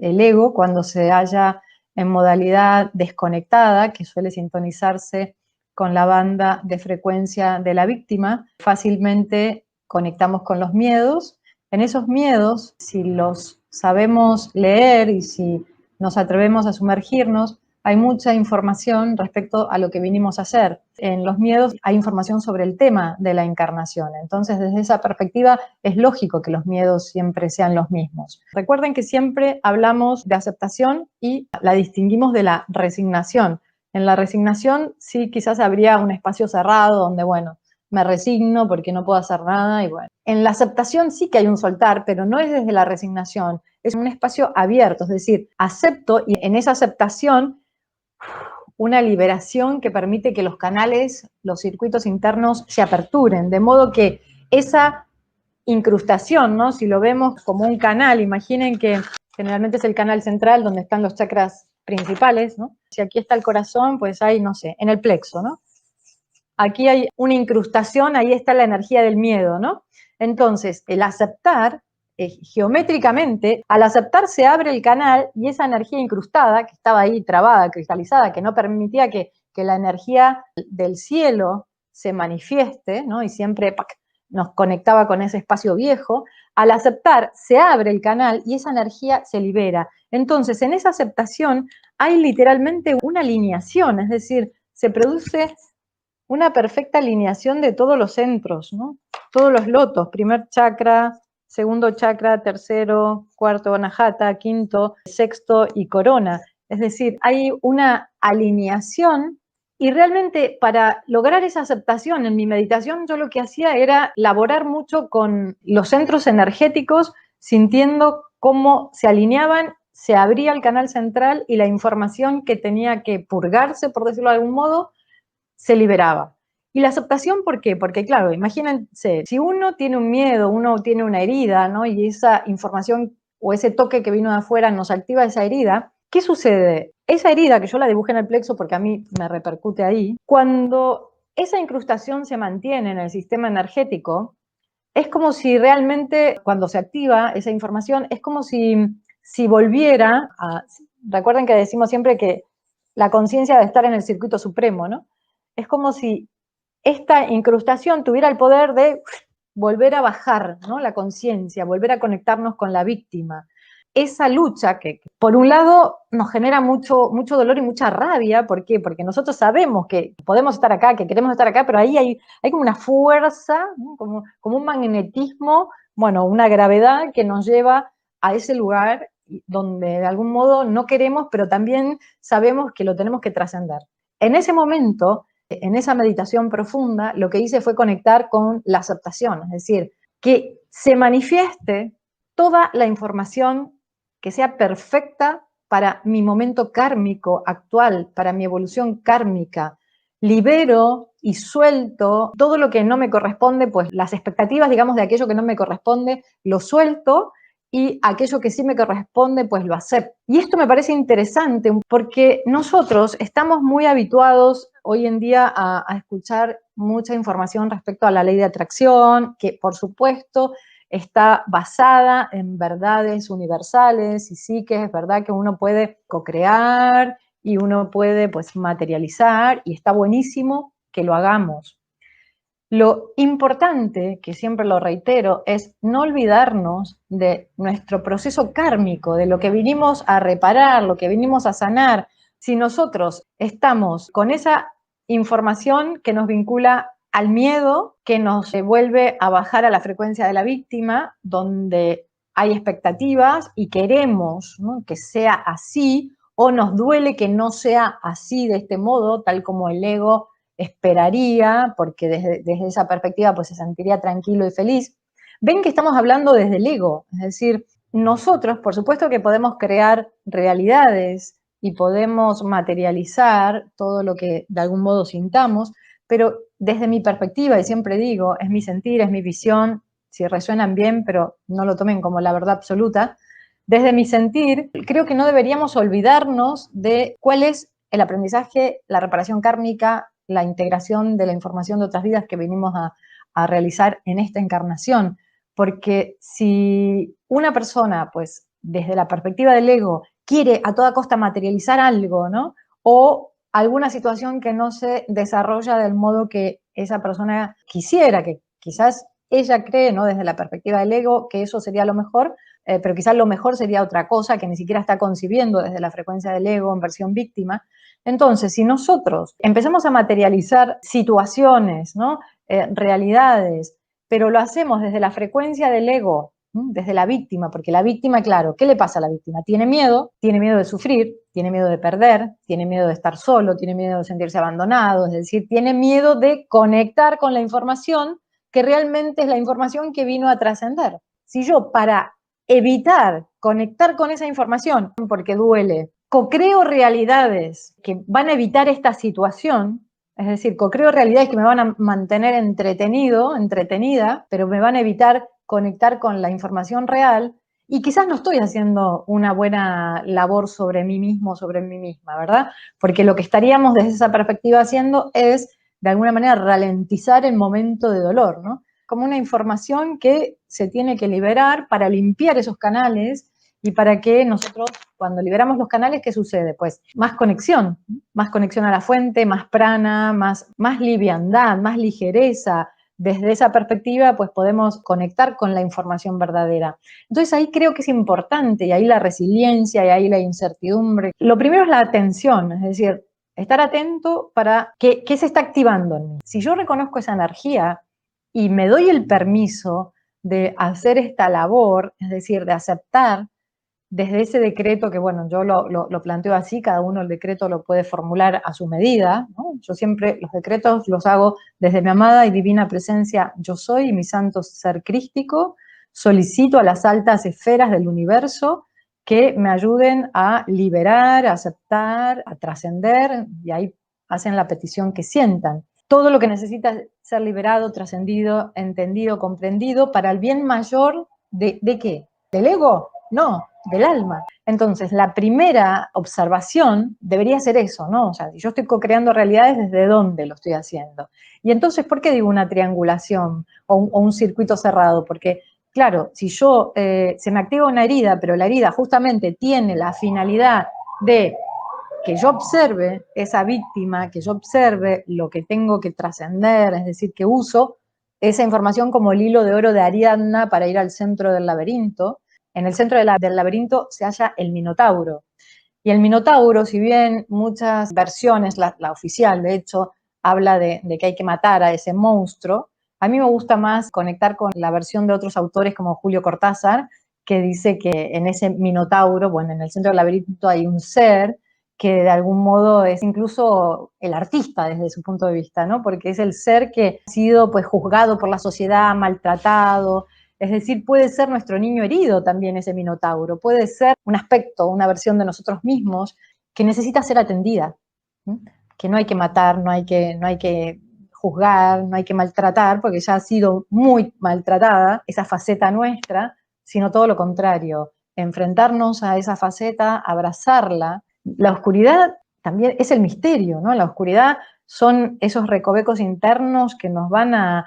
El ego, cuando se halla en modalidad desconectada, que suele sintonizarse con la banda de frecuencia de la víctima, fácilmente conectamos con los miedos. En esos miedos, si los sabemos leer y si nos atrevemos a sumergirnos, hay mucha información respecto a lo que vinimos a hacer. En los miedos hay información sobre el tema de la encarnación. Entonces, desde esa perspectiva, es lógico que los miedos siempre sean los mismos. Recuerden que siempre hablamos de aceptación y la distinguimos de la resignación. En la resignación sí quizás habría un espacio cerrado donde, bueno, me resigno porque no puedo hacer nada y bueno. En la aceptación sí que hay un soltar, pero no es desde la resignación, es un espacio abierto, es decir, acepto y en esa aceptación una liberación que permite que los canales, los circuitos internos se aperturen, de modo que esa incrustación, ¿no? Si lo vemos como un canal, imaginen que generalmente es el canal central donde están los chakras principales, ¿no? Si aquí está el corazón, pues hay, no sé, en el plexo, ¿no? Aquí hay una incrustación, ahí está la energía del miedo, ¿no? Entonces, el aceptar, geométricamente, al aceptar se abre el canal y esa energía incrustada, que estaba ahí trabada, cristalizada, que no permitía que la energía del cielo se manifieste, ¿no? Y siempre nos conectaba con ese espacio viejo, al aceptar se abre el canal y esa energía se libera. Entonces, en esa aceptación hay literalmente una alineación, es decir, se produce una perfecta alineación de todos los centros, ¿no? Todos los lotos, primer chakra, segundo chakra, tercero, cuarto anahata, quinto, sexto y corona. Es decir, hay una alineación y realmente para lograr esa aceptación en mi meditación yo lo que hacía era laborar mucho con los centros energéticos, sintiendo cómo se alineaban, se abría el canal central y la información que tenía que purgarse, por decirlo de algún modo, se liberaba. Y la aceptación, ¿por qué? Porque claro, imagínense, si uno tiene un miedo, uno tiene una herida, ¿no? Y esa información o ese toque que vino de afuera nos activa esa herida, ¿qué sucede? Esa herida, que yo la dibujé en el plexo porque a mí me repercute ahí, cuando esa incrustación se mantiene en el sistema energético, es como si realmente, cuando se activa esa información, es como si volviera a... Recuerden que decimos siempre que la conciencia debe estar en el circuito supremo, ¿no? Es como si esta incrustación tuviera el poder de volver a bajar, ¿no? La conciencia, volver a conectarnos con la víctima. Esa lucha que por un lado nos genera mucho dolor y mucha rabia. ¿Por qué? Porque nosotros sabemos que podemos estar acá, que queremos estar acá, pero ahí hay como una fuerza, ¿no? como un magnetismo, bueno, una gravedad que nos lleva a ese lugar donde de algún modo no queremos, pero también sabemos que lo tenemos que trascender. En ese momento, en esa meditación profunda, lo que hice fue conectar con la aceptación, es decir, que se manifieste toda la información que sea perfecta para mi momento kármico actual, para mi evolución kármica. Libero y suelto todo lo que no me corresponde, pues las expectativas, digamos, de aquello que no me corresponde, lo suelto y aquello que sí me corresponde, pues lo acepto. Y esto me parece interesante porque nosotros estamos muy habituados hoy en día a escuchar mucha información respecto a la ley de atracción, que por supuesto está basada en verdades universales y sí que es verdad que uno puede co-crear y uno puede pues materializar y está buenísimo que lo hagamos. Lo importante, que siempre lo reitero, es no olvidarnos de nuestro proceso kármico, de lo que vinimos a reparar, lo que vinimos a sanar. Si nosotros estamos con esa información que nos vincula al miedo, que nos vuelve a bajar a la frecuencia de la víctima, donde hay expectativas y queremos, ¿no?, que sea así, o nos duele que no sea así de este modo, tal como el ego esperaría, porque desde esa perspectiva pues se sentiría tranquilo y feliz. Ven que estamos hablando desde el ego, es decir, nosotros por supuesto que podemos crear realidades y podemos materializar todo lo que de algún modo sintamos, pero desde mi perspectiva, y siempre digo, es mi sentir, es mi visión, si resuenan bien, pero no lo tomen como la verdad absoluta, desde mi sentir, creo que no deberíamos olvidarnos de cuál es el aprendizaje, la reparación kármica, la integración de la información de otras vidas que venimos a realizar en esta encarnación. Porque si una persona pues desde la perspectiva del ego, quiere a toda costa materializar algo, ¿no? O alguna situación que no se desarrolla del modo que esa persona quisiera, que quizás ella cree, ¿no? Desde la perspectiva del ego, que eso sería lo mejor, pero quizás lo mejor sería otra cosa que ni siquiera está concibiendo desde la frecuencia del ego en versión víctima. Entonces, si nosotros empezamos a materializar situaciones, ¿no? Realidades, pero lo hacemos desde la frecuencia del ego, desde la víctima, porque la víctima, claro, ¿qué le pasa a la víctima? Tiene miedo de sufrir, tiene miedo de perder, tiene miedo de estar solo, tiene miedo de sentirse abandonado, es decir, tiene miedo de conectar con la información que realmente es la información que vino a trascender. Si yo, para evitar conectar con esa información, porque duele, co-creo realidades que van a evitar esta situación, es decir, co-creo realidades que me van a mantener entretenido, entretenida, pero me van a evitar conectar con la información real, y quizás no estoy haciendo una buena labor sobre mí mismo, sobre mí misma, ¿verdad? Porque lo que estaríamos desde esa perspectiva haciendo es, de alguna manera, ralentizar el momento de dolor, ¿no? Como una información que se tiene que liberar para limpiar esos canales y para que nosotros, cuando liberamos los canales, ¿qué sucede? Pues más conexión a la fuente, más prana, más liviandad, más ligereza. Desde esa perspectiva, pues podemos conectar con la información verdadera. Entonces ahí creo que es importante, y ahí la resiliencia, y ahí la incertidumbre. Lo primero es la atención, es decir, estar atento para qué se está activando en mí. Si yo reconozco esa energía y me doy el permiso de hacer esta labor, es decir, de aceptar desde ese decreto, que bueno, yo lo planteo así, cada uno el decreto lo puede formular a su medida, ¿no? Yo siempre los decretos los hago desde mi amada y divina presencia yo soy y mi santo ser crístico, solicito a las altas esferas del universo que me ayuden a liberar, a aceptar, a trascender, y ahí hacen la petición que sientan. Todo lo que necesita ser liberado, trascendido, entendido, comprendido, para el bien mayor ¿de qué? ¿Del ego? No, del alma. Entonces, la primera observación debería ser eso, ¿no? O sea, si yo estoy co-creando realidades, ¿desde dónde lo estoy haciendo? Y entonces, ¿por qué digo una triangulación o un circuito cerrado? Porque, claro, si yo se me activa una herida, pero la herida justamente tiene la finalidad de que yo observe esa víctima, que yo observe lo que tengo que trascender, es decir, que uso esa información como el hilo de oro de Ariadna para ir al centro del laberinto. En el centro del laberinto se halla el Minotauro. Y el Minotauro, si bien muchas versiones, la oficial de hecho, habla de que hay que matar a ese monstruo, a mí me gusta más conectar con la versión de otros autores como Julio Cortázar, que dice que en ese Minotauro, bueno, en el centro del laberinto hay un ser que de algún modo es incluso el artista desde su punto de vista, ¿no? Porque es el ser que ha sido pues juzgado por la sociedad, maltratado, es decir, puede ser nuestro niño herido también ese Minotauro, puede ser un aspecto, una versión de nosotros mismos que necesita ser atendida, ¿sí? Que no hay que matar, no hay que juzgar, no hay que maltratar, porque ya ha sido muy maltratada esa faceta nuestra, sino todo lo contrario, enfrentarnos a esa faceta, abrazarla. La oscuridad también es el misterio, ¿no? La oscuridad son esos recovecos internos que nos van a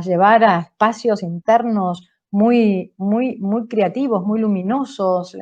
llevar a espacios internos muy creativos, muy luminosos.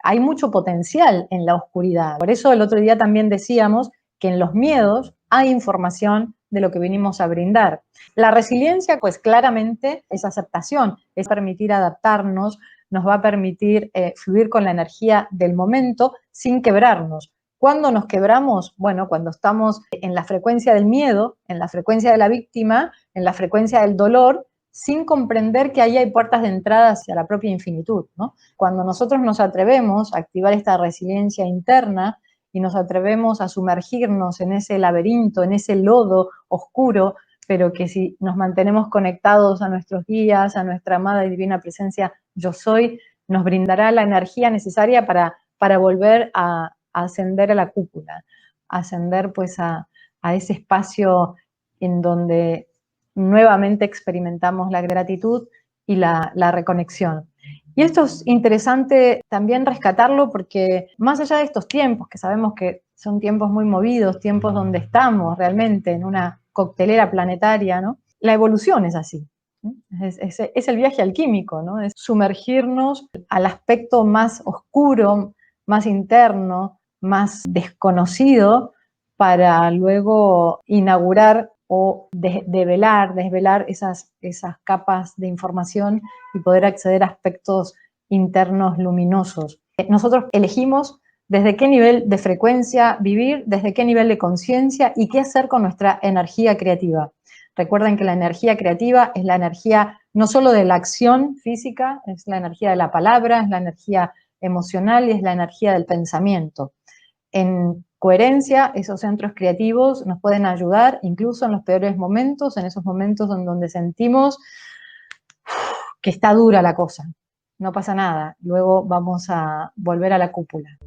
Hay mucho potencial en la oscuridad. Por eso el otro día también decíamos que en los miedos hay información de lo que venimos a brindar. La resiliencia, pues claramente es aceptación, es permitir adaptarnos, nos va a permitir fluir con la energía del momento sin quebrarnos. ¿Cuándo nos quebramos? Bueno, cuando estamos en la frecuencia del miedo, en la frecuencia de la víctima, en la frecuencia del dolor, sin comprender que ahí hay puertas de entrada hacia la propia infinitud, ¿no? Cuando nosotros nos atrevemos a activar esta resiliencia interna y nos atrevemos a sumergirnos en ese laberinto, en ese lodo oscuro, pero que si nos mantenemos conectados a nuestros guías, a nuestra amada y divina presencia yo soy, nos brindará la energía necesaria para volver a ascender a la cúpula, ascender pues a ese espacio en donde nuevamente experimentamos la gratitud y la reconexión. Y esto es interesante también rescatarlo porque más allá de estos tiempos, que sabemos que son tiempos muy movidos, tiempos donde estamos realmente en una coctelera planetaria, ¿no? La evolución es así. Es el viaje alquímico, ¿no? Es sumergirnos al aspecto más oscuro, más interno, más desconocido, para luego inaugurar o desvelar esas capas de información y poder acceder a aspectos internos luminosos. Nosotros elegimos desde qué nivel de frecuencia vivir, desde qué nivel de conciencia y qué hacer con nuestra energía creativa. Recuerden que la energía creativa es la energía no solo de la acción física, es la energía de la palabra, es la energía emocional y es la energía del pensamiento. En coherencia, esos centros creativos nos pueden ayudar incluso en los peores momentos, en esos momentos en donde sentimos que está dura la cosa. No pasa nada, luego vamos a volver a la cúpula.